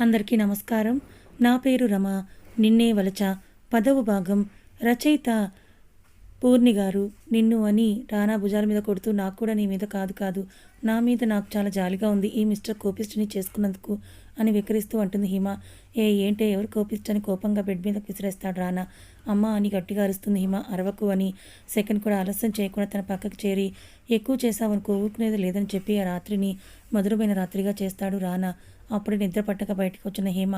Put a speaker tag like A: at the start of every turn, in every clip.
A: అందరికీ నమస్కారం. నా పేరు రమ. నిన్నే వలచ 10వ భాగం. రచయిత పూర్ణి గారు. నిన్ను అని రానా భుజాల మీద కొడుతూ, నాకు కూడా నీ మీద కాదు నా మీద నాకు చాలా జాలిగా ఉంది ఈ మిస్టర్ కోపిస్ట్ని చేసుకున్నందుకు అని వెక్కిరిస్తూ అంటుంది హిమ. ఏంటే ఎవరు కోపిస్ట్ అని కోపంగా బెడ్ మీద విసిరేస్తాడు రానా. అమ్మ అని గట్టిగా అరుస్తుంది హిమ. అరవకు అని సెకండ్ కూడా ఆలస్యం చేయకుండా తన పక్కకి చేరి, ఎక్కువ చేసావనుకో ఊరుకునేది లేదని చెప్పి ఆ రాత్రిని మధురమైన రాత్రిగా చేస్తాడు రానా. అప్పుడే నిద్ర పట్టక బయటకు వచ్చిన హేమ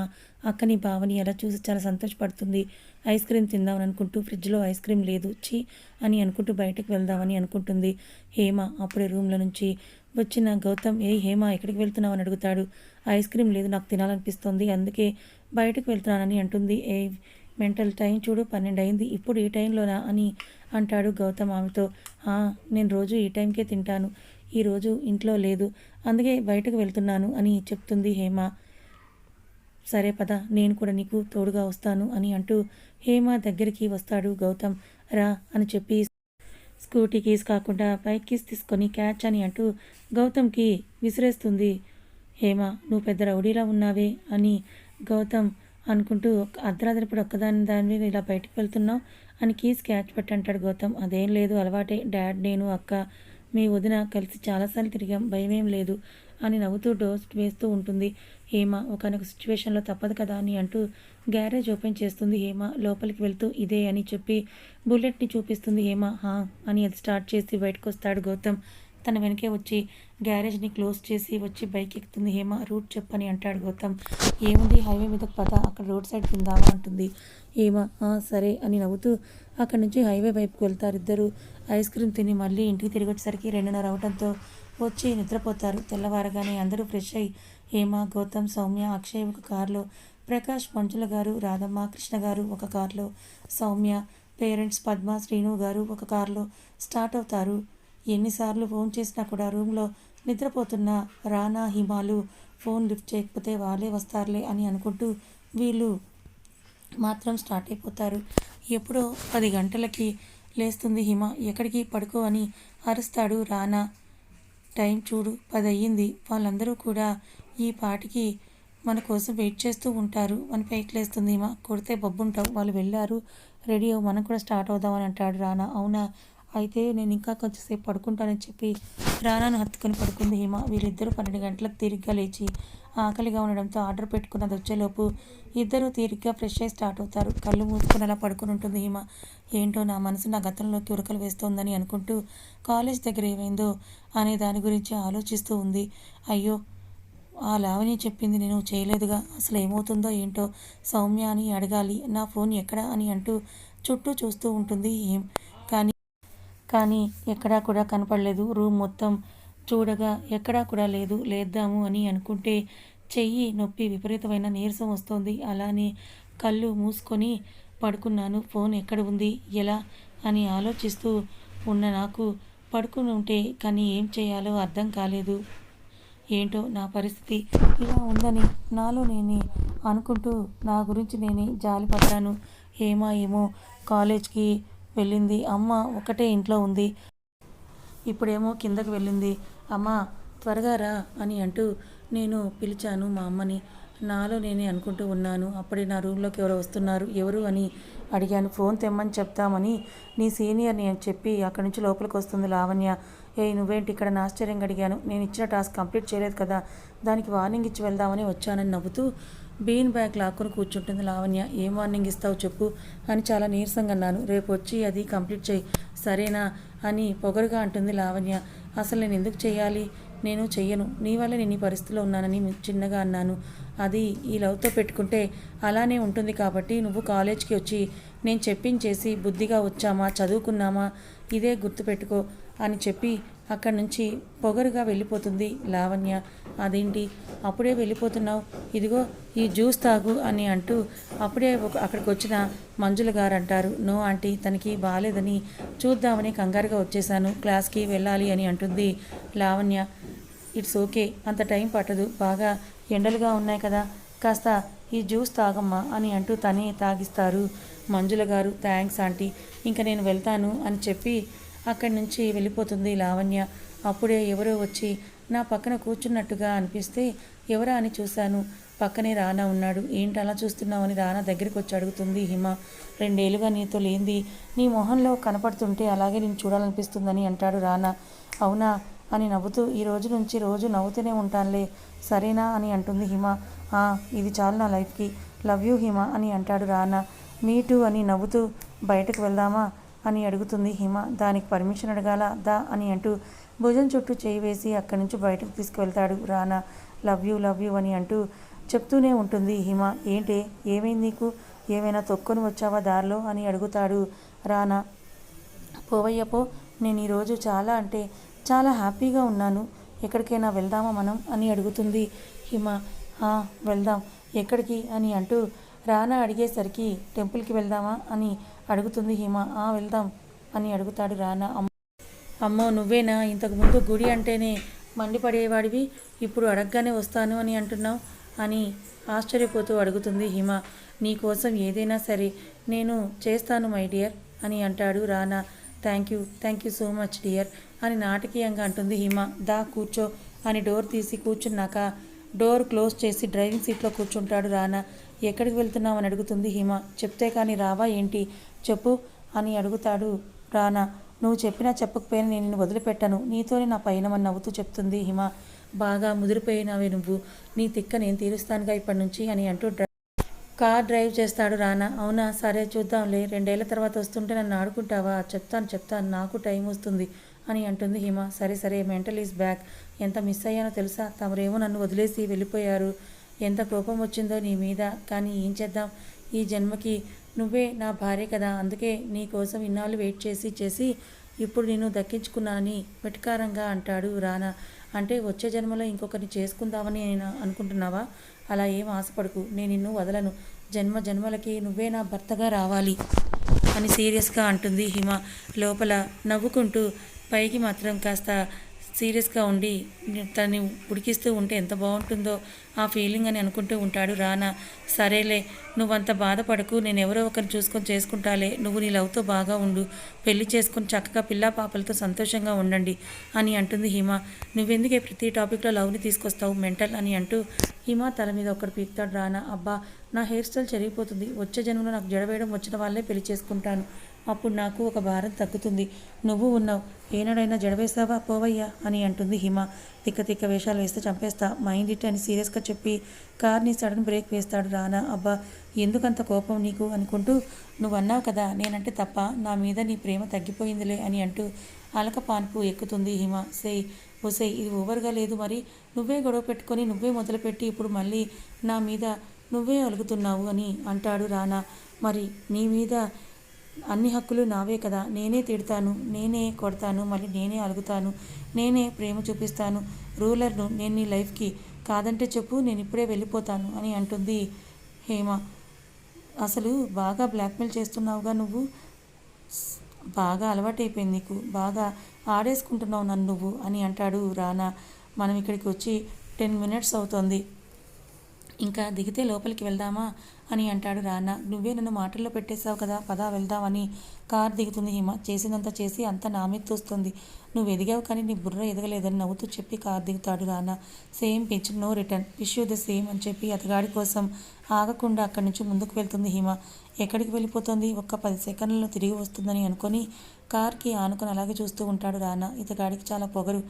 A: అక్కని బావని ఎలా చూసి చాలా సంతోషపడుతుంది. ఐస్ క్రీమ్ తిందామని అనుకుంటూ ఫ్రిడ్జ్లో ఐస్ క్రీమ్ లేదు ఛీ అని అనుకుంటూ బయటకు వెళ్దామని అనుకుంటుంది హేమ. అప్పుడే రూమ్లో నుంచి వచ్చిన గౌతమ్, హేమ ఎక్కడికి వెళ్తున్నావు అని అడుగుతాడు. ఐస్ క్రీమ్ లేదు, నాకు తినాలనిపిస్తుంది, అందుకే బయటకు వెళ్తున్నానని అంటుంది. మెంటల్, టైం చూడు 12 అయింది, ఇప్పుడు ఈ టైంలోనా అని అంటాడు గౌతమ్ ఆమెతో. నేను రోజు ఈ టైంకే తింటాను, ఈరోజు ఇంట్లో లేదు, అందుకే బయటకు వెళ్తున్నాను అని చెప్తుంది హేమ. సరే పద, నేను కూడా నీకు తోడుగా వస్తాను అని అంటూ హేమ దగ్గరికి వస్తాడు గౌతమ్. రా అని చెప్పి స్కూటీ కీస్ కాకుండా బైక్ కీస్ తీసుకొని క్యాచ్ అని అంటూ గౌతమ్కి విసిరేస్తుంది హేమ. నువ్వు పెద్ద రౌడీలా ఉన్నావే అని గౌతమ్ అనుకుంటూ, అర్ధరాత్రిప్పుడు దాని ఇలా బయటకు వెళ్తున్నావు అని కీస్ క్యాచ్ పెట్టంటాడు గౌతమ్. అదేం లేదు, అలవాటే, డాడ్, నేను, అక్క, మీ వదిన కలిసి చాలాసార్లు తిరిగాం, భయమేం లేదు అని నవ్వుతూ డోర్ వేస్తూ ఉంటుంది హేమ. ఒకనొక సిచ్యువేషన్లో తప్పదు కదా అని అంటూ గ్యారేజ్ ఓపెన్ చేస్తుంది హేమ. లోపలికి వెళ్తూ ఇదే అని చెప్పి బుల్లెట్ని చూపిస్తుంది హేమ. అని అది స్టార్ట్ చేసి బయటకు వస్తాడు గౌతమ్. తన వెనకే వచ్చి గ్యారేజ్ని క్లోజ్ చేసి వచ్చి బైక్ ఎక్కుతుంది హేమ. రూట్ చెప్పని అంటాడు గౌతమ్. ఏముంది, హైవే మీదకి పద, అక్కడ రోడ్ సైడ్ తిందామా అంటుంది హేమ. సరే అని నవ్వుతూ అక్కడి నుంచి హైవే వైపుకి వెళ్తారు ఇద్దరు. ఐస్ క్రీమ్ తిని మళ్ళీ ఇంటికి తిరిగి వచ్చేసరికి 2:30 అవడంతో వచ్చి నిద్రపోతారు. తెల్లవారగానే అందరూ ఫ్రెష్ అయ్యి హేమ, గౌతమ్, సౌమ్య, అక్షయ్ ఒక కారులో, ప్రకాష్, మంజుల గారు, రాధమ్మ, కృష్ణ గారు ఒక కారులో, సౌమ్య పేరెంట్స్ పద్మ, శ్రీను గారు ఒక కారులో స్టార్ట్ అవుతారు. ఎన్నిసార్లు ఫోన్ చేసినా కూడా రూమ్లో నిద్రపోతున్న రానా, హిమాలు ఫోన్ లిఫ్ట్ చేయకపోతే వాళ్ళే వస్తారులే అని అనుకుంటూ వీళ్ళు మాత్రం స్టార్ట్ అయిపోతారు. ఎప్పుడో 10 గంటలకి లేస్తుంది హిమ. ఎక్కడికి, పడుకో అని అరుస్తాడు రానా. టైం చూడు 10 అయ్యింది, వాళ్ళందరూ కూడా ఈ పాటికి మన కోసం వెయిట్ చేస్తూ ఉంటారు అని పైకి లేస్తుంది హిమ. కొడితే బొబ్బుంటావు, వాళ్ళు వెళ్ళారు, రెడీ అవ్వు, మనం కూడా స్టార్ట్ అవుదామని అంటాడు రానా. అవునా, అయితే నేను ఇంకా కొంచెంసేపు పడుకుంటానని చెప్పి రానాను హత్తుకొని పడుకుంది హిమ. వీళ్ళిద్దరూ 12 గంటలకు తీరిగ్గా లేచి ఆకలిగా ఉండడంతో ఆర్డర్ పెట్టుకున్నది వచ్చేలోపు ఇద్దరూ తీరిగ్గా ఫ్రెష్ అయ్యి స్టార్ట్ అవుతారు. కళ్ళు మూసుకొని అలా పడుకుని ఉంటుంది హిమ. ఏంటో నా మనసు నా గతంలోకి ఉరకలు వేస్తోందని అనుకుంటూ కాలేజ్ దగ్గర ఏమైందో అనే దాని గురించి ఆలోచిస్తూ ఉంది. అయ్యో, ఆ లావణ్య చెప్పింది నేను చేయలేదుగా, అసలు ఏమవుతుందో ఏంటో, సౌమ్య అని అడగాలి, నా ఫోన్ ఎక్కడా అని అంటూ చుట్టూ చూస్తూ ఉంటుంది. కానీ ఎక్కడా కూడా కనపడలేదు. రూమ్ మొత్తం చూడగా ఎక్కడా కూడా లేదు. లేద్దాము అని అనుకుంటే చెయ్యి నొప్పి, విపరీతమైన నీరసం వస్తోంది. అలానే కళ్ళు మూసుకొని పడుకున్నాను. ఫోన్ ఎక్కడ ఉంది, ఎలా అని ఆలోచిస్తూ ఉన్న నాకు పడుకుని ఉంటే కానీ ఏం చేయాలో అర్థం కాలేదు. ఏంటో నా పరిస్థితి ఇలా ఉందని నాలో నేనే అనుకుంటూ నా గురించి నేనే జాలిపడ్డాను. ఏమో కాలేజ్కి వెళ్ళింది, అమ్మ ఒకటే ఇంట్లో ఉంది, ఇప్పుడేమో కిందకి వెళ్ళింది. అమ్మ త్వరగా రా అని అంటూ నేను పిలిచాను మా అమ్మని. నాలో నేనే అనుకుంటూ ఉన్నాను. అప్పుడే నా రూమ్లోకి ఎవరో వస్తున్నారు. ఎవరు అని అడిగాను. ఫోన్ తెమ్మని చెప్తామని నీ సీనియర్ని అని చెప్పి అక్కడి నుంచి లోపలికి వస్తుంది లావణ్య. నువ్వేంటి ఇక్కడ అని ఆశ్చర్యంగా అడిగాను. నేను ఇచ్చిన టాస్క్ కంప్లీట్ చేయలేదు కదా, దానికి వార్నింగ్ ఇచ్చి వెళ్దామని వచ్చానని నవ్వుతూ బీన్ బ్యాగ్ లాక్కుని కూర్చుంటుంది లావణ్య. ఏం వార్నింగ్ ఇస్తావు చెప్పు అని చాలా నీరసంగా అన్నాను. రేపు వచ్చి అది కంప్లీట్ చేయి సరేనా అని పొగరుగా అంటుంది లావణ్య. అసలు నేను ఎందుకు చెయ్యాలి, నేను చెయ్యను, నీ వల్ల నేను ఈ పరిస్థితిలో ఉన్నానని చిన్నగా అన్నాను. అది ఈ లవ్తో పెట్టుకుంటే అలానే ఉంటుంది కాబట్టి నువ్వు కాలేజ్కి వచ్చి నేను చెప్పించేసి బుద్ధిగా వచ్చామా, చదువుకున్నామా, ఇదే గుర్తుపెట్టుకో అని చెప్పి అక్కడి నుంచి పొగరుగా వెళ్ళిపోతుంది లావణ్య. అదేంటి అప్పుడే వెళ్ళిపోతున్నావు, ఇదిగో ఈ జ్యూస్ తాగు అని అంటూ అప్పుడే అక్కడికి వచ్చిన మంజుల గారు అంటారు. నో ఆంటీ, తనకి బాగాలేదని చూద్దామని కంగారుగా వచ్చేసాను, క్లాస్కి వెళ్ళాలి అని అంటుంది లావణ్య. ఇట్స్ ఓకే, అంత టైం పట్టదు, బాగా ఎండలుగా ఉన్నాయి కదా, కాస్త ఈ జ్యూస్ తాగమ్మా అని అంటూ తనే తాగిస్తారు మంజుల గారు. థ్యాంక్స్ ఆంటీ, ఇంకా నేను వెళ్తాను అని చెప్పి అక్కడి నుంచి వెళ్ళిపోతుంది లావణ్య. అప్పుడే ఎవరో వచ్చి నా పక్కన కూర్చున్నట్టుగా అనిపిస్తే ఎవరా అని చూశాను. పక్కనే రానా ఉన్నాడు. ఏంటి అలా చూస్తున్నావని రానా దగ్గరికి వచ్చి అడుగుతుంది హిమ. 2 ఏళ్ళుగా నీతో లేంది నీ మొహంలో కనపడుతుంటే అలాగే నేను చూడాలనిపిస్తుందని అంటాడు రానా. అవునా అని నవ్వుతూ ఈ రోజు నుంచి రోజు నవ్వుతూనే ఉంటానులే సరేనా అని అంటుంది హిమ. ఇది చాలు నా లైఫ్కి. లవ్ యూ హిమ అని అంటాడు రానా. మీ టూ అని నవ్వుతూ బయటకు వెళ్దామా అని అడుగుతుంది హిమ. దానికి పర్మిషన్ అడగాల దా అని అంటూ భుజం చుట్టూ చేయి వేసి అక్కడి నుంచి బయటకు తీసుకువెళ్తాడు రానా. లవ్ యూ అని అంటూ చెప్తూనే ఉంటుంది హిమ. ఏంటే ఏమైంది నీకు? ఏమైనా తొక్కొని వచ్చావా దారిలో అని అడుగుతాడు రానా. పోవయ్య పో, నేను ఈరోజు చాలా అంటే చాలా హ్యాపీగా ఉన్నాను. ఎక్కడికైనా వెళ్దామా మనం అని అడుగుతుంది హిమ. వెళ్దాం. ఎక్కడికి అని అంటూ రానా అడిగేసరికి టెంపుల్కి వెళ్దామా అని అడుగుతుంది హిమ. వెళ్దాం అని అడుగుతాడు రానా. అమ్మో నువ్వేనా ఇంతకుముందు గుడి అంటేనే మండిపడేవాడివి, ఇప్పుడు అడగగానే వస్తాను అని అంటున్నావు అని ఆశ్చర్యపోతూ అడుగుతుంది హిమ. నీకోసం ఏదైనా సరే నేను చేస్తాను మై డియర్ అని అంటాడు రానా. Thank you so much dear అని నాటకీయంగా అంటుంది హిమ. దా కూర్చో అని డోర్ తీసి కూర్చున్నాక డోర్ క్లోజ్ చేసి డ్రైవింగ్ సీట్లో కూర్చుంటాడు రానా. ఎక్కడికి వెళ్తున్నావు అని అడుగుతుంది హిమ. చెప్తే కానీ రావా ఏంటి? చెప్పు అని అడుగుతాడు రానా. నువ్వు చెప్పినా చెప్పకపోయినా నేను నిన్ను వదిలిపెట్టను, నీతోనే నా పయనమని నవ్వుతూ చెప్తుంది హిమ. బాగా ముదిరిపోయినావే నువ్వు, నీ తిక్క నేను తీరుస్తానుగా ఇప్పటి నుంచి అని అంటూ కార్ డ్రైవ్ చేస్తాడు రానా. అవునా సరే చూద్దాంలే, 2 ఏళ్ల తర్వాత వస్తుంటే నన్ను ఆడుకుంటావా? చెప్తాను నాకు టైం వస్తుంది అని అంటుంది హిమ. సరే మెంటల్ ఈజ్ బ్యాక్. ఎంత మిస్ అయ్యానో తెలుసా? తమరేమో నన్ను వదిలేసి వెళ్ళిపోయారు. ఎంత కోపం వచ్చిందో నీ మీద. కానీ ఏం చేద్దాం, ఈ జన్మకి నువ్వే నా భార్య కదా, అందుకే నీ కోసం ఇన్నాళ్ళు వెయిట్ చేసి ఇప్పుడు నేను దక్కించుకున్నానని వెటకారంగా అంటాడు రానా. అంటే వచ్చే జన్మలో ఇంకొకరిని చేసుకుందామని నేను అనుకుంటున్నావా? అలా ఏం ఆశపడకు, నేను నిన్ను వదలను. జన్మలకి నువ్వే నా భర్తగా రావాలి అని సీరియస్గా అంటుంది హిమ. లోపల నవ్వుకుంటూ పైకి మాత్రం కాస్త సీరియస్గా ఉండి తను ఉడికిస్తూ ఉంటే ఎంత బాగుంటుందో ఆ ఫీలింగ్ అని అనుకుంటూ ఉంటాడు రానా. సరేలే నువ్వంత బాధపడకు, నేను ఎవరో ఒకరిని చూసుకొని చేసుకుంటాలే, నువ్వు నీ లవ్తో బాగా ఉండు, పెళ్లి చేసుకొని చక్కగా పిల్లా పాపలతో సంతోషంగా ఉండండి అని అంటుంది హిమ. నువ్వెందుకే ప్రతి టాపిక్లో లవ్ని తీసుకొస్తావు మెంటల్ అని అంటూ హిమ తల మీద ఒకటి పీకుతాడు రానా. అబ్బా నా హెయిర్ స్టైల్ చెరిగిపోతుంది, వచ్చే జన్మలో నాకు జడవేయడం వచ్చిన వాళ్ళే పెళ్లి చేసుకుంటాను, అప్పుడు నాకు ఒక భారం తగ్గుతుంది. నువ్వు ఉన్నావు, ఏనాడైనా జడవేస్తావా? పోవయ్యా అని అంటుంది హిమ. తిక్క వేషాలు వేస్తే చంపేస్తా, మైండ్ ఇట్ అని సీరియస్గా చెప్పి కార్ని సడన్ బ్రేక్ వేస్తాడు రానా. అబ్బా ఎందుకంత కోపం నీకు అనుకుంటూ నువ్వు అన్నావు కదా నేనంటే తప్ప, నా మీద నీ ప్రేమ తగ్గిపోయిందిలే అని అంటూ అలక పాన్పు ఎక్కుతుంది హిమ. ఒసేయ్ ఇది ఓవర్గా లేదు మరి? నువ్వే గొడవ పెట్టుకొని నువ్వే మొదలుపెట్టి ఇప్పుడు మళ్ళీ నా మీద నువ్వే అలుగుతున్నావు అని అంటాడు రానా. మరి నీ మీద అన్ని హక్కులు నావే కదా, నేనే తిడతాను, నేనే కొడతాను, మళ్ళీ నేనే అలుగుతాను, నేనే ప్రేమ చూపిస్తాను, రూలర్ను నేను నీ లైఫ్కి. కాదంటే చెప్పు, నేను ఇప్పుడే వెళ్ళిపోతాను అని అంటుంది హేమ. అసలు బాగా బ్లాక్మెయిల్ చేస్తున్నావుగా నువ్వు, బాగా అలవాటైపోయింది నీకు, బాగా ఆడేసుకుంటున్నావు నన్ను నువ్వు అని అంటాడు రానా. మనం ఇక్కడికి వచ్చి 10 minutes అవుతుంది, ఇంకా దిగితే లోపలికి వెళ్దామా అని అంటాడు రానా. నువ్వే నన్ను మాటల్లో పెట్టేశావు కదా, పదా వెళ్దామని కార్ దిగుతుంది హిమ. చేసిందంతా చేసి అంతా నా మీద తోస్తుంది. నువ్వు ఎదిగావు కానీ నీ బుర్ర ఎదగలేదని నవ్వుతూ చెప్పి కార్ దిగుతాడు Rana. Same pinch no return, wish you the same అని చెప్పి అతగాడి కోసం ఆగకుండా అక్కడి నుంచి ముందుకు వెళ్తుంది హిమ. ఎక్కడికి వెళ్ళిపోతుంది? ఒక్క 10 సెకండ్లలో తిరిగి వస్తుందని అనుకొని కార్కి ఆనుకొని అలాగే చూస్తూ ఉంటాడు రానా. ఇతగాడికి చాలా పొగరు,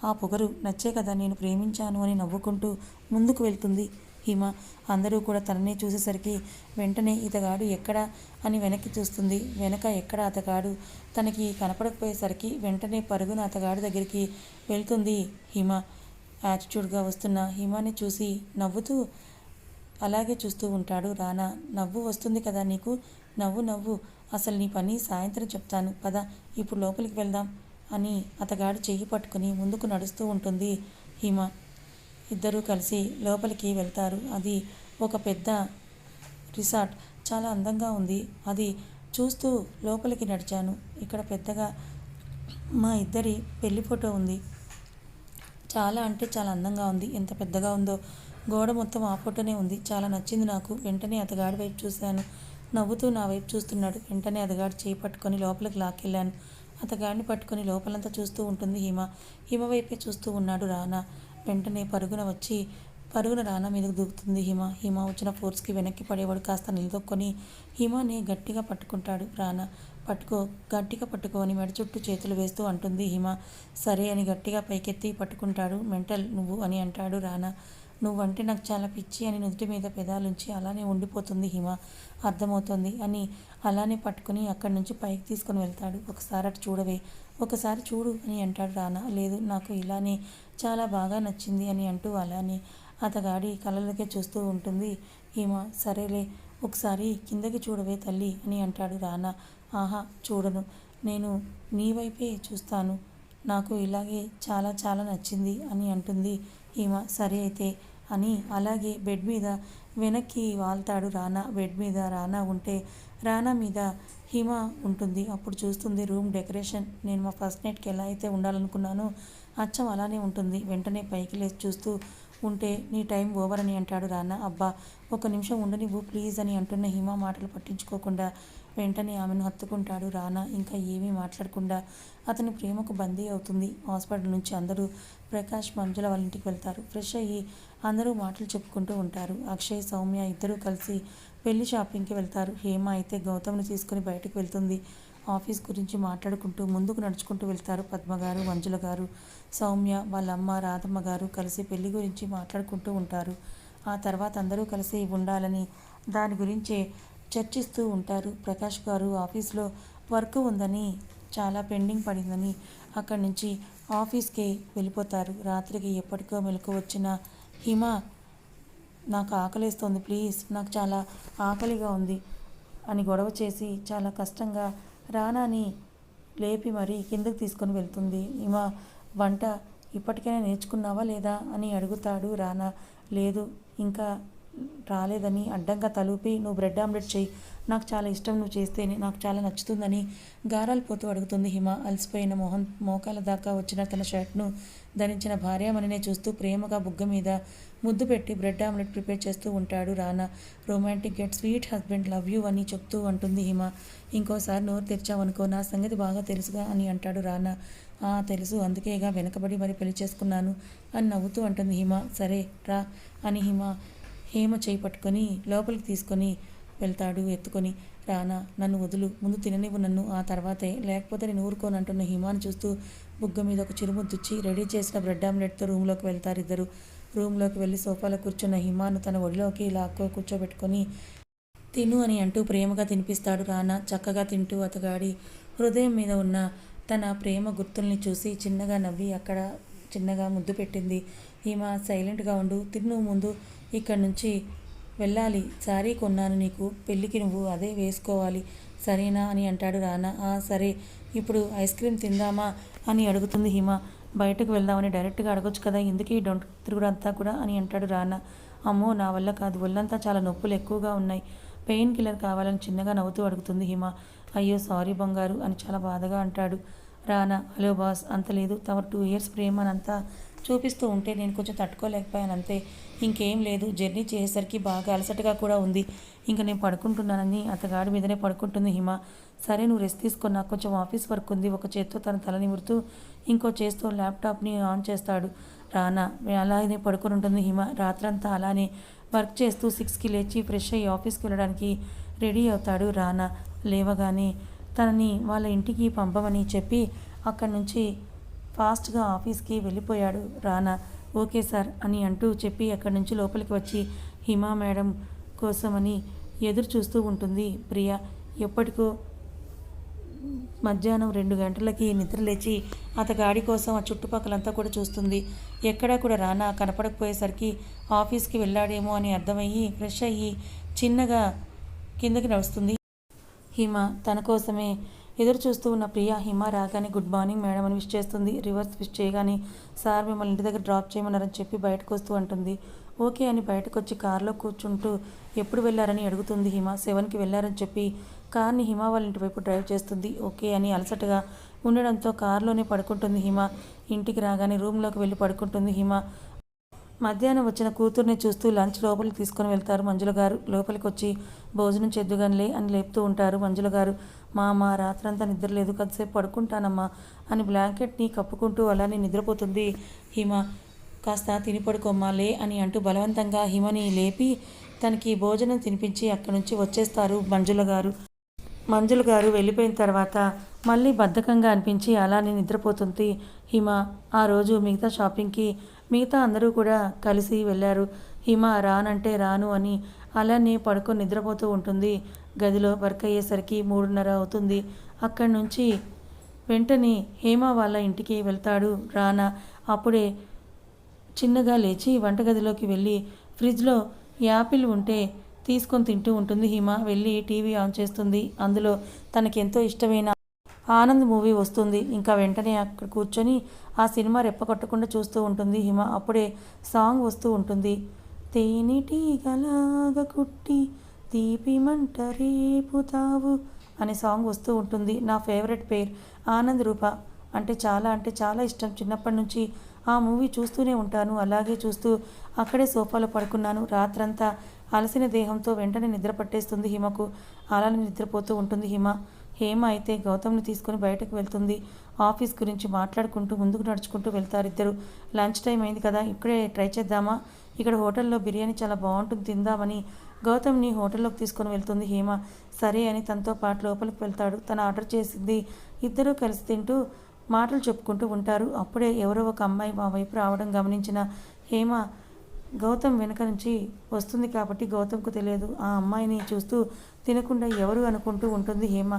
A: ఆ పొగరు నచ్చే కదా నేను ప్రేమించాను అని నవ్వుకుంటూ ముందుకు వెళ్తుంది హిమ. అందరూ కూడా తననే చూసేసరికి వెంటనే ఇతగాడు ఎక్కడా అని వెనక్కి చూస్తుంది. వెనక ఎక్కడ అతగాడు తనకి కనపడకపోయేసరికి వెంటనే పరుగున అతగాడి దగ్గరికి వెళ్తుంది హిమ. యాటిట్యూడ్గా వస్తున్న హిమాని చూసి నవ్వుతూ అలాగే చూస్తూ ఉంటాడు రానా. నవ్వు వస్తుంది కదా నీకు, నవ్వు, అసలు నీ పని సాయంత్రం చెప్తాను, పద ఇప్పుడు లోపలికి వెళ్దాం అని అతగాడు చెయ్యి పట్టుకుని ముందుకు నడుస్తూ ఉంటుంది హిమ. ఇద్దరూ కలిసి లోపలికి వెళ్తారు. అది ఒక పెద్ద రిసార్ట్, చాలా అందంగా ఉంది. అది చూస్తూ లోపలికి నడిచాను. ఇక్కడ పెద్దగా మా ఇద్దరి పెళ్లి ఫోటో ఉంది, చాలా అంటే చాలా అందంగా ఉంది. ఎంత పెద్దగా ఉందో, గోడ మొత్తం ఆ ఫోటోనే ఉంది, చాలా నచ్చింది నాకు. వెంటనే అతగాడి వైపు చూశాను, నవ్వుతూ నా వైపు చూస్తున్నాడు. వెంటనే అతగాడు చేయి పట్టుకొని లోపలికి లాక్కెళ్ళాను. అతగాడిని పట్టుకొని లోపలంతా చూస్తూ ఉంటుంది హిమ. హిమ వైపే చూస్తూ ఉన్నాడు రానా. వెంటనే పరుగున వచ్చి పరుగున రానా మీదకు దూకుతుంది హిమ. హిమ వచ్చిన ఫోర్స్కి వెనక్కి పడేవాడు కాస్త నిలదొక్కొని హిమని గట్టిగా పట్టుకుంటాడు రానా. గట్టిగా పట్టుకో అని మెడ చుట్టూ చేతులు వేస్తూ అంటుంది హిమ. సరే అని గట్టిగా పైకెత్తి పట్టుకుంటాడు. మెంటల్ నువ్వు అని అంటాడు రానా. నువ్వంటే నాకు చాలా పిచ్చి అని నుదుటి మీద పెదాలుంచి అలానే ఉండిపోతుంది హిమ. అర్థమవుతోంది అని అలానే పట్టుకుని అక్కడి నుంచి పైకి తీసుకొని వెళ్తాడు. ఒకసారి అటు చూడవే, ఒకసారి చూడు అని అంటాడు రానా. లేదు, నాకు ఇలానే చాలా బాగా నచ్చింది అని అంటూ అలానే అతగాడి కళ్ళలోకే చూస్తూ ఉంటుంది హిమ. సరేలే, ఒకసారి కిందకి చూడవే తల్లి అని అంటాడు రానా. ఆహా, చూడను, నేను నీ వైపే చూస్తాను, నాకు ఇలాగే చాలా చాలా నచ్చింది అని అంటుంది హిమ. సరే అయితే అని అలాగే బెడ్ మీద వెనక్కి వాల్తాడు రానా. బెడ్ మీద రానా ఉంటే రానా మీద హిమ ఉంటుంది. అప్పుడు చూస్తుంది రూమ్ డెకరేషన్. నేను మా ఫస్ట్ నైట్కి ఎలా అయితే ఉండాలనుకున్నానో అచ్చం అలానే ఉంటుంది. వెంటనే పైకి లేచి చూస్తూ ఉంటే నీ టైం ఓవర్ అని అంటాడు రానా. అబ్బా, ఒక నిమిషం ఉండనివ్వు ప్లీజ్ అని అంటున్న హిమ మాటలు పట్టించుకోకుండా వెంటనే ఆమెను హత్తుకుంటాడు రానా. ఇంకా ఏమీ మాట్లాడకుండా అతని ప్రేమకు బందీ అవుతుంది. హాస్పిటల్ నుంచి అందరూ ప్రకాష్, మంజుల వాళ్ళ ఇంటికి వెళ్తారు. ఫ్రెష్ అయ్యి అందరూ మాటలు చెప్పుకుంటూ ఉంటారు. అక్షయ్, సౌమ్య ఇద్దరూ కలిసి పెళ్లి షాపింగ్కి వెళ్తారు. హేమ అయితే గౌతమ్ని తీసుకుని బయటకు వెళ్తుంది. ఆఫీస్ గురించి మాట్లాడుకుంటూ ముందుకు నడుచుకుంటూ వెళ్తారు పద్మగారు, మంజుల గారు. సౌమ్య వాళ్ళ అమ్మ రాధమ్మ గారు కలిసి పెళ్లి గురించి మాట్లాడుకుంటూ ఉంటారు. ఆ తర్వాత అందరూ కలిసి ఉండాలని దాని గురించే చర్చిస్తూ ఉంటారు. ప్రకాష్ గారు ఆఫీస్లో వర్క్ ఉందని, చాలా పెండింగ్ పడిందని అక్కడి నుంచి ఆఫీస్కి వెళ్ళిపోతారు. రాత్రికి ఎప్పటికో మెలకు వచ్చిన హిమ, నాకు ఆకలేస్తోంది ప్లీజ్, నాకు చాలా ఆకలిగా ఉంది అని గొడవ చేసి చాలా కష్టంగా రానాని లేపి మరీ కిందకి తీసుకొని వెళ్తుంది. హిమ, వంట ఇప్పటికైనా నేర్చుకున్నావా లేదా అని అడుగుతాడు రానా. లేదు, ఇంకా రాలేదని అడ్డంగా తలూపి నువ్వు బ్రెడ్ ఆమ్లెట్ చెయ్యి, నాకు చాలా ఇష్టం, నువ్వు చేస్తేనే నాకు చాలా నచ్చుతుందని గారాలు పోతూ అడుగుతుంది హిమ. అలసిపోయిన మోకాల దాకా వచ్చిన తన షర్ట్ను ధరించిన భార్యామణినే చూస్తూ ప్రేమగా బుగ్గ మీద ముద్దు పెట్టి బ్రెడ్ ఆమ్లెట్ ప్రిపేర్ చేస్తూ ఉంటాడు రానా. Romantic get sweet husband, love you అని చెప్తూ అంటుంది హిమ. ఇంకోసారి నోరు తెరిచావనుకో నా సంగతి బాగా తెలుసుగా అని అంటాడు రానా. తెలుసు, అందుకేగా వెనకబడి మరి పెళ్లి చేసుకున్నాను అని నవ్వుతూ అంటుంది హిమ. సరే రా అని హేమ చేయి పట్టుకొని లోపలికి తీసుకొని వెళ్తాడు ఎత్తుకొని. రానా, నన్ను వదులు, ముందు తిననివ్వు నన్ను, ఆ తర్వాతే, లేకపోతే నేను ఊరుకోనంటున్న హిమాని చూస్తూ బుగ్గ మీద ఒక చిరుముద్దుచ్చి రెడీ చేసిన బ్రెడ్ ఆమ్లెట్తో రూమ్లోకి వెళ్తారు ఇద్దరు. రూమ్లోకి వెళ్ళి సోఫాలో కూర్చున్న హిమాను తన ఒడిలోకి లాక్కో కూర్చోబెట్టుకొని తిను అని అంటూ ప్రేమగా తినిపిస్తాడు రానా. చక్కగా తింటూ అతగాడి హృదయం మీద ఉన్న తన ప్రేమ గుర్తుల్ని చూసి చిన్నగా నవ్వి అక్కడ చిన్నగా ముద్దు పెట్టింది. హిమ, సైలెంట్గా ఉండు, తిను ముందు, ఇక్కడి నుంచి వెళ్ళాలి, శారీ కొన్నాను నీకు, పెళ్ళికి నువ్వు అదే వేసుకోవాలి, సరేనా అని అంటాడు రానా. సరే, ఇప్పుడు ఐస్ క్రీమ్ తిందామా అని అడుగుతుంది హిమ. బయటకు వెళ్దామని డైరెక్ట్గా అడగొచ్చు కదా, ఎందుకు ఈ డొంట్ తిరుగుడంతా కూడా అని అంటాడు రానా. అమ్మో, నా వల్ల కాదు, ఒళ్ళంతా చాలా నొప్పులు ఎక్కువగా ఉన్నాయి, పెయిన్ కిల్లర్ కావాలని చిన్నగా నవ్వుతూ అడుగుతుంది హిమ. అయ్యో సారీ బంగారు అని చాలా బాధగా అంటాడు రానా. హలో బాస్, అంత లేదు, తమరు 2 years ప్రేమ అంతా చూపిస్తూ ఉంటే నేను కొంచెం తట్టుకోలేకపోయాను అంతే, ఇంకేం లేదు, జర్నీ చేసేసరికి బాగా అలసటగా కూడా ఉంది, ఇంకా నేను పడుకుంటున్నానని అతగాడి మీదనే పడుకుంటుంది హిమ. సరే, నువ్వు రెస్ట్ తీసుకో, నాకు కొంచెం ఆఫీస్ వర్క్ ఉంది. ఒక చేత్తో తన తల నిమురుతూ ఇంకో చేత్తో ల్యాప్టాప్ని ఆన్ చేస్తాడు రానా. అలానే పడుకొని ఉంటుంది హిమ. రాత్రంతా అలానే వర్క్ చేస్తూ 6కి లేచి ఫ్రెష్ అయ్యి ఆఫీస్కి వెళ్ళడానికి రెడీ అవుతాడు రానా. లేవగానే తనని వాళ్ళ ఇంటికి పంపమని చెప్పి అక్కడి నుంచి ఫాస్ట్గా ఆఫీస్కి వెళ్ళిపోయాడు రానా. ఓకే సార్ అని అంటూ చెప్పి అక్కడి నుంచి లోపలికి వచ్చి హిమ మేడం కోసమని ఎదురు చూస్తూ ఉంటుంది ప్రియ. ఎప్పటికో మధ్యాహ్నం 2 గంటలకి నిద్రలేచి అతగాడి కోసం ఆ చుట్టుపక్కలంతా కూడా చూస్తుంది. ఎక్కడా కూడా రానా కనపడకపోయేసరికి ఆఫీస్కి వెళ్ళాడేమో అని అర్థమయ్యి ఫ్రెష్ అయ్యి చిన్నగా కిందకి నడుస్తుంది హిమ. తన కోసమే ఎదురు చూస్తూ ఉన్న ప్రియ హిమ రాగానే గుడ్ మార్నింగ్ మేడం అని విష్ చేస్తుంది. రివర్స్ విష్ చేయగానే సార్ మిమ్మల్ని ఇంటి దగ్గర డ్రాప్ చేయమన్నారని చెప్పి బయటకు వస్తూ అంటుంది. ఓకే అని బయటకు వచ్చి కారులో కూర్చుంటూ ఎప్పుడు వెళ్ళారని అడుగుతుంది హిమ. 7కి వెళ్ళారని చెప్పి కార్ని హిమ వాళ్ళ ఇంటి వైపు డ్రైవ్ చేస్తుంది. ఓకే అని అలసటగా ఉండడంతో కారులోనే పడుకుంటుంది హిమ. ఇంటికి రాగానే రూమ్లోకి వెళ్ళి పడుకుంటుంది హిమ. మధ్యాహ్నం వచ్చిన కూతుర్ని చూస్తూ లంచ్ లోపలికి తీసుకొని వెళ్తారు మంజుల గారు. లోపలికి వచ్చి భోజనం చేద్దుగానిలే అని లేపుతూ ఉంటారు మంజుల గారు. మా అమ్మ రాత్రంతా నిద్రలేదు, కొద్దిసేపు పడుకుంటానమ్మా అని బ్లాంకెట్ని కప్పుకుంటూ అలానే నిద్రపోతుంది హిమ. కాస్త తిని పడుకోమ్మా లే అని అంటూ బలవంతంగా హిమని లేపి తనకి భోజనం తినిపించి అక్కడి నుంచి వచ్చేస్తారు మంజుల గారు వెళ్ళిపోయిన తర్వాత మళ్ళీ బద్ధకంగా అనిపించి అలానే నిద్రపోతుంది హిమ. ఆ రోజు మిగతా షాపింగ్కి మిగతా అందరూ కూడా కలిసి వెళ్ళారు. హిమ రానంటే రాను అని అలానే పడుకొని నిద్రపోతూ ఉంటుంది. గదిలో వర్క్ అయ్యేసరికి 3:30 అవుతుంది. అక్కడి నుంచి వెంటనే హేమ వాళ్ళ ఇంటికి వెళ్తాడు రానా. అప్పుడే చిన్నగా లేచి వంటగదిలోకి వెళ్ళి ఫ్రిడ్జ్లో యాపిల్ ఉంటే తీసుకొని తింటూ ఉంటుంది హిమ. వెళ్ళి టీవీ ఆన్ చేస్తుంది. అందులో తనకెంతో ఇష్టమైన ఆనంద్ మూవీ వస్తుంది. ఇంకా వెంటనే అక్కడ కూర్చొని ఆ సినిమా రెప్పకొట్టకుండా చూస్తూ ఉంటుంది హిమ. అప్పుడే సాంగ్ వస్తూ ఉంటుంది. తేనెటీగలాగా కుట్టి తీపి మంట రేపుతావు అనే సాంగ్ వస్తూ ఉంటుంది. నా ఫేవరెట్ పేర్ ఆనంద్ రూప అంటే చాలా ఇష్టం. చిన్నప్పటి నుంచి ఆ మూవీ చూస్తూనే ఉంటాను. అలాగే చూస్తూ అక్కడే సోఫాలో పడుకున్నాను. రాత్రంతా అలసిన దేహంతో వెంటనే నిద్ర పట్టేస్తుంది హిమకు. అలానే నిద్రపోతూ ఉంటుంది హిమ. హేమ అయితే గౌతమ్ని తీసుకుని బయటకు వెళ్తుంది. ఆఫీస్ గురించి మాట్లాడుకుంటూ ముందుకు నడుచుకుంటూ వెళ్తారు ఇద్దరు. లంచ్ టైం అయింది కదా, ఇక్కడే ట్రై చేద్దామా, ఇక్కడ హోటల్లో బిర్యానీ చాలా బాగుంటుంది తిందామని గౌతమ్ని హోటల్లోకి తీసుకొని వెళ్తుంది హేమ. సరే అని తనతో పాటు లోపలికి వెళ్తాడు. తను ఆర్డర్ చేసింది ఇద్దరూ కలిసి తింటూ మాటలు చెప్పుకుంటూ ఉంటారు. అప్పుడే ఎవరో ఒక అమ్మాయి మా వైపు రావడం గమనించిన హేమ గౌతమ్ వెనక నుంచి వస్తుంది కాబట్టి గౌతమ్కు తెలియదు. ఆ అమ్మాయిని చూస్తూ తినకుండా ఎవరు అనుకుంటూ ఉంటుంది హేమ.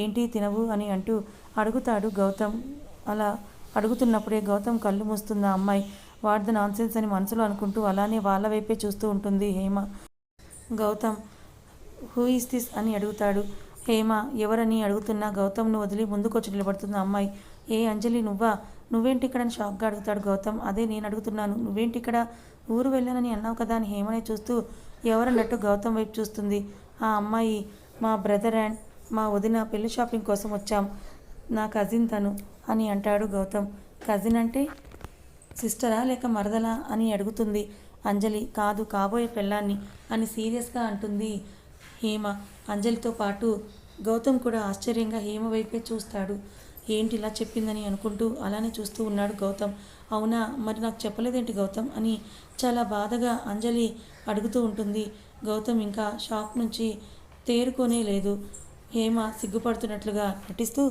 A: ఏంటి తినవు అని అంటూ అడుగుతాడు గౌతమ్. అలా అడుగుతున్నప్పుడే గౌతమ్ కళ్ళు మూస్తుంది ఆ అమ్మాయి. వాట్ నాన్సెన్స్ అని మనసులో అనుకుంటూ అలానే వాళ్ళ వైపే చూస్తూ ఉంటుంది Hema. Gautam who is this అని అడుగుతాడు. హేమ ఎవరని అడుగుతున్నా గౌతమ్ను వదిలి ముందుకొచ్చి నిలబడుతుంది ఆ అమ్మాయి. ఏ అంజలి నువ్వా, నువ్వేంటి ఇక్కడ అని షాక్గా అడుగుతాడు గౌతమ్. అదే నేను అడుగుతున్నాను, నువ్వేంటి ఇక్కడ, ఊరు వెళ్ళానని అన్నావు కదా అని హేమనే చూస్తూ ఎవరన్నట్టు గౌతమ్ వైపు చూస్తుంది. ఆ అమ్మాయి మా బ్రదర్ అండ్ మా వదిన పెళ్లి షాపింగ్ కోసం వచ్చాం, నా కజిన్ తను అని అంటాడు గౌతమ్. కజిన్ అంటే సిస్టరా లేక మరదలా అని అడుగుతుంది అంజలి. కాదు, కాబోయే పెళ్ళాన్ని అని సీరియస్గా అంటుంది హేమ. అంజలితో పాటు గౌతమ్ కూడా ఆశ్చర్యంగా హేమ వైపే చూస్తాడు. ఏంటి ఇలా చెప్పిందని అనుకుంటూ అలానే చూస్తూ ఉన్నాడు గౌతమ్. అవునా, మరి నాకు చెప్పలేదేంటి గౌతమ్ అని చాలా బాధగా అంజలి అడుగుతూ ఉంటుంది. గౌతమ్ ఇంకా షాక్ నుంచి తేరుకోనే లేదు. హేమ సిగ్గుపడుతున్నట్లుగా నటిస్తూ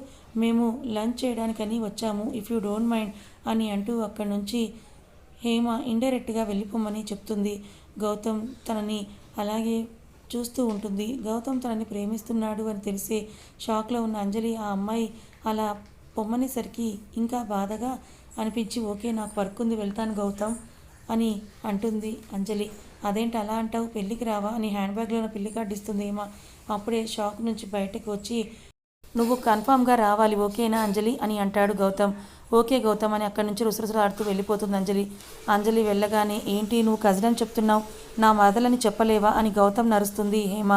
A: మేము లంచ్ చేయడానికని వచ్చాము, ఇఫ్ యూ డోంట్ మైండ్ అని అంటూ అక్కడి నుంచి హేమ ఇండైరెక్ట్గా వెళ్ళిపోమని చెప్తుంది. గౌతమ్ తనని అలాగే చూస్తూ ఉంటుంది. గౌతమ్ తనని ప్రేమిస్తున్నాడు అని తెలిసి షాక్లో ఉన్న అంజలి ఆ అమ్మాయి అలా పొమ్మనేసరికి ఇంకా బాధగా అనిపించి ఓకే నాకు వర్క్ ఉంది వెళ్తాను గౌతమ్ అని అంటుంది అంజలి. అదేంటి అలా అంటావు, పెళ్ళికి రావా అని హ్యాండ్ బ్యాగ్లో ఉన్న పెళ్లి కార్డు ఇస్తుంది ఏమో. అప్పుడే షాక్ నుంచి బయటకు వచ్చి నువ్వు కన్ఫామ్గా రావాలి ఓకేనా అంజలి అని అంటాడు గౌతమ్. ఓకే గౌతమ్ అని అక్కడి నుంచి రుసరుసలాడుతూ వెళ్ళిపోతుంది అంజలి. అంజలి వెళ్ళగానే ఏంటి నువ్వు కజిన్ అని చెప్తున్నావు, నా మరదలని చెప్పలేవా అని గౌతమ్ నరుస్తుంది హేమ.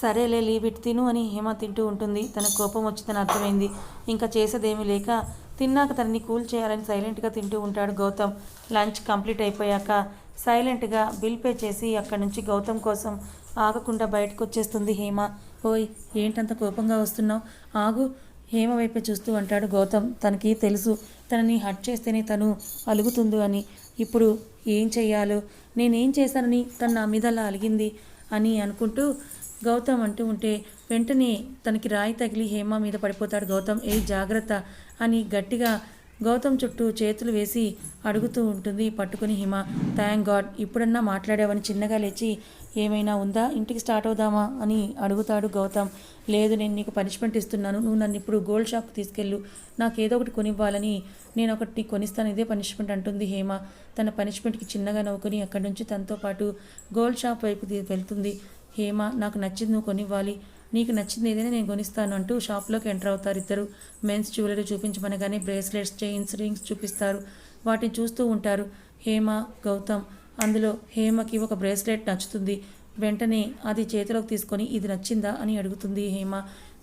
A: సరేలే లీవ్ ఇట్, తిను అని హేమ తింటూ ఉంటుంది. తన కోపం వచ్చిందని అర్థమైంది. ఇంకా చేసేదేమీ లేక తిన్నాక తనని కూల్ చేయాలని సైలెంట్గా తింటూ ఉంటాడు గౌతమ్. లంచ్ కంప్లీట్ అయిపోయాక సైలెంట్గా బిల్ పే చేసి అక్కడి నుంచి గౌతమ్ కోసం ఆగకుండా బయటకు వచ్చేస్తుంది హేమ. ఓయ్ ఏంటంత కోపంగా వస్తున్నావు, ఆగు హేమ వైపే చూస్తూ అంటాడు గౌతమ్. తనకి తెలుసు తనని హట్ చేస్తేనే తను అలుగుతుందో అని. ఇప్పుడు ఏం చెయ్యాలో, నేనేం చేశానని తను నా మీద అలా అలిగింది అని అనుకుంటూ గౌతమ్ అంటూ ఉంటే వెంటనే తనకి రాయి తగిలి హేమ మీద పడిపోతాడు గౌతమ్. ఏ జాగ్రత్త అని గట్టిగా గౌతమ్ చుట్టూ చేతులు వేసి అడుగుతూ ఉంటుంది పట్టుకుని హిమ. థ్యాంక్ గాడ్ ఇప్పుడన్నా మాట్లాడావని చిన్నగా లేచి ఏమైనా ఉందా, ఇంటికి స్టార్ట్ అవుదామా అని అడుగుతాడు గౌతమ్. లేదు, నేను నీకు పనిష్మెంట్ ఇస్తున్నాను, నువ్వు నన్ను ఇప్పుడు గోల్డ్ షాప్కి తీసుకెళ్ళు, నాకు ఏదో ఒకటి కొనివ్వాలని నేను ఒకటి కొనిస్తాను, ఇదే పనిష్మెంట్ అంటుంది హేమ. తన పనిష్మెంట్కి చిన్నగా నవ్వుకొని అక్కడి నుంచి తనతో పాటు గోల్డ్ షాప్ వైపు వెళ్తుంది హేమ. నాకు నచ్చింది నువ్వు కొనివ్వాలి, నీకు నచ్చింది ఏదైనా నేను కొనిస్తాను అంటూ షాప్లోకి ఎంటర్ అవుతారు ఇద్దరు. మెన్స్ జ్యువెలరీ చూపించమనగానే బ్రేస్లెట్స్, చైన్స్, రింగ్స్ చూపిస్తారు. వాటిని చూస్తూ ఉంటారు హేమ, గౌతమ్. అందులో హేమకి ఒక బ్రేస్లెట్ నచ్చుతుంది. వెంటనే అది చేతిలోకి తీసుకొని ఇది నచ్చిందా అని అడుగుతుంది హేమ.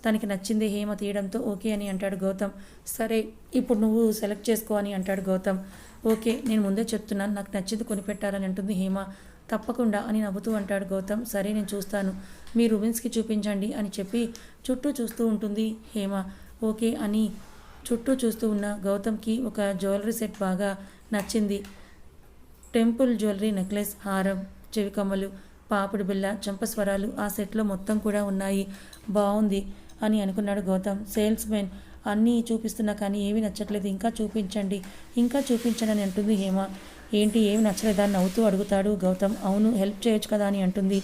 A: తనకి నచ్చింది హేమ తీయడంతో ఓకే అని అంటాడు గౌతమ్. సరే ఇప్పుడు నువ్వు సెలెక్ట్ చేసుకో అని అంటాడు గౌతమ్. ఓకే నేను ముందే చెప్తున్నాను, నాకు నచ్చింది కొనిపెట్టాలని అంటుంది హేమ. తప్పకుండా అని నవ్వుతూ అంటాడు గౌతమ్. సరే నేను చూస్తాను, మీ రూమెన్స్కి చూపించండి అని చెప్పి చుట్టూ చూస్తూ ఉంటుంది హేమ. ఓకే అని చుట్టూ చూస్తూ ఉన్న గౌతమ్కి ఒక జ్యువెలరీ సెట్ బాగా నచ్చింది. టెంపుల్ జ్యువెలరీ నెక్లెస్, హారం, చెవి కమ్మలు, పాపిడి బిళ్ళ, చంపస్వరాలు ఆ సెట్లో మొత్తం కూడా ఉన్నాయి. బాగుంది అని అనుకున్నాడు గౌతమ్. సేల్స్ మెన్ అన్నీ చూపిస్తున్నా కానీ ఏమీ నచ్చట్లేదు, ఇంకా చూపించండి, ఇంకా చూపించండి అని అంటుంది హేమ. ఏంటి ఏమి నచ్చలేదా నవ్వుతూ అడుగుతాడు గౌతమ్. అవును, హెల్ప్ చేయొచ్చు కదా అని అంటుంది.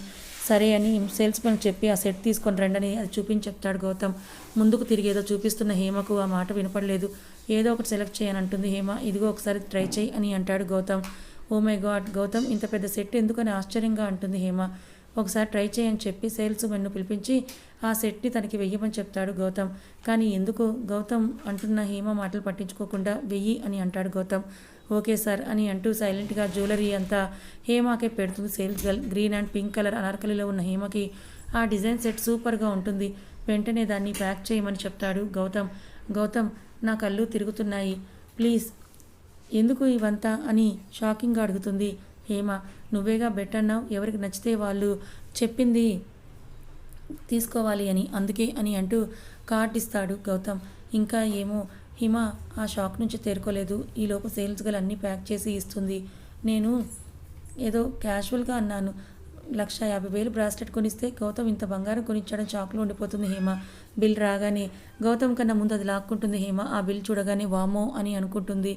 A: సరే అని సేల్స్ మెన్ చెప్పి ఆ సెట్ తీసుకొని రండని అది చూపించి చెప్తాడు గౌతమ్. ముందుకు తిరిగి ఏదో చూపిస్తున్న హేమకు ఆ మాట వినపడలేదు. ఏదో ఒకటి సెలెక్ట్ చేయని అంటుంది హేమ. ఇదిగో ఒకసారి ట్రై చేయి అని అంటాడు Gautam. Oh my god Gautam, ఇంత పెద్ద సెట్ ఎందుకని ఆశ్చర్యంగా అంటుంది హేమ. ఒకసారి ట్రై చేయని చెప్పి సేల్స్ మెన్ను పిలిపించి ఆ సెట్ని తనకి వెయ్యమని చెప్తాడు గౌతమ్. కానీ ఎందుకు గౌతమ్ అంటున్న హేమ మాటలు పట్టించుకోకుండా వెయ్యి అని అంటాడు గౌతమ్. ఓకే సార్ అని అంటూ సైలెంట్గా జ్యువెలరీ అంతా హేమకే పెడుతుంది sales girl. Green and pink colour అనార్కలిలో ఉన్న హేమకి ఆ డిజైన్ సెట్ సూపర్గా ఉంటుంది. వెంటనే దాన్ని ప్యాక్ చేయమని చెప్తాడు గౌతమ్. గౌతమ్, నా కళ్ళు తిరుగుతున్నాయి, ప్లీజ్ ఎందుకు ఇవంతా అని షాకింగ్గా అడుగుతుంది హేమ. నువ్వేగా బెట్టన్నావు, ఎవరికి నచ్చితే వాళ్ళు చెప్పింది తీసుకోవాలి అని, అందుకే అని అంటూ కార్డ్ ఇస్తాడు గౌతమ్. ఇంకా ఏమో హిమ ఆ షాక్ నుంచి తేరుకోలేదు. ఈలోపు సేల్స్ గర్ల్ అన్నీ ప్యాక్ చేసి ఇస్తుంది. నేను ఏదో క్యాజువల్గా అన్నాను, 1,50,000 బ్రాస్లెట్ కొనిస్తే గౌతమ్ ఇంత బంగారం కొనిచ్చాడని షాక్లో ఉండిపోతుంది హేమ. బిల్ రాగానే గౌతమ్ కన్నా ముందు అది లాక్కుంటుంది హేమ. ఆ బిల్ చూడగానే వామో అని అనుకుంటుంది.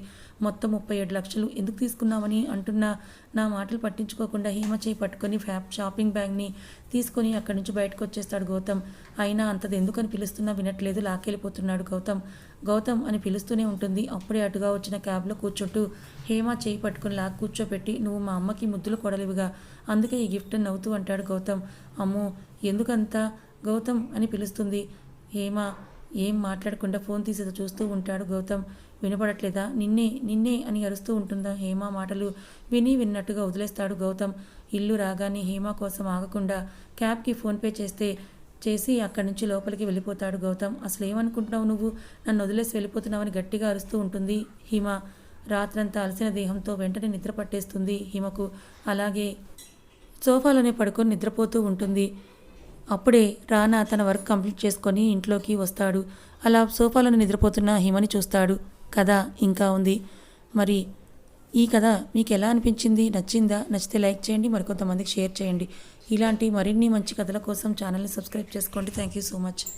A: మొత్తం 37 లక్షలు ఎందుకు తీసుకున్నామని అంటున్నా నా మాటలు పట్టించుకోకుండా హేమ చేయి పట్టుకొని షాపింగ్ బ్యాగ్ని తీసుకొని అక్కడి నుంచి బయటకు వచ్చేస్తాడు గౌతమ్. అయినా అంతది ఎందుకని పిలుస్తున్నా వినట్లేదు, లాక్కెళ్ళిపోతున్నాడు గౌతమ్. గౌతమ్ అని పిలుస్తూనే ఉంటుంది. అప్పుడే అటుగా వచ్చిన క్యాబ్లో కూర్చుంటూ హేమ చేయి పట్టుకొని లాక్ కూర్చోపెట్టి, నువ్వు మా అమ్మకి ముద్దులు కొడలివిగా, అందుకే ఈ గిఫ్ట్ నవ్వుతూ అంటాడు గౌతమ్. అమ్మో ఎందుకంతా గౌతమ్ అని పిలుస్తుంది హేమ. ఏం మాట్లాడకుండా ఫోన్ తీసేది చూస్తూ ఉంటాడు గౌతమ్. వినపడట్లేదా, నిన్నే నిన్నే అని అరుస్తూ ఉంటుందా హేమ మాటలు. విన్నట్టుగా వదిలేస్తాడు గౌతమ్. ఇల్లు రాగానే హేమ కోసం ఆగకుండా క్యాబ్కి ఫోన్పే చేసి అక్కడి నుంచి లోపలికి వెళ్ళిపోతాడు గౌతమ్. అసలు ఏమనుకుంటున్నావు నువ్వు, నన్ను వదిలేసి వెళ్ళిపోతున్నావని గట్టిగా అరుస్తూ ఉంటుంది హిమ. రాత్రంతా అలసిన దేహంతో వెంటనే నిద్ర పట్టేస్తుంది హిమకు. అలాగే సోఫాలోనే పడుకొని నిద్రపోతూ ఉంటుంది. అప్పుడే రానా తన వర్క్ కంప్లీట్ చేసుకొని ఇంట్లోకి వస్తాడు. అలా సోఫాలోనే నిద్రపోతున్న హిమని చూస్తాడు. కథ ఇంకా ఉంది. మరి ఈ కథ మీకు ఎలా అనిపించింది, నచ్చిందా? నచ్చితే లైక్ చేయండి, మరికొంతమందికి షేర్ చేయండి. ఇలాంటి మరిన్ని మంచి కథల కోసం ఛానల్ని సబ్స్క్రైబ్ చేసుకోండి. Thank you so much.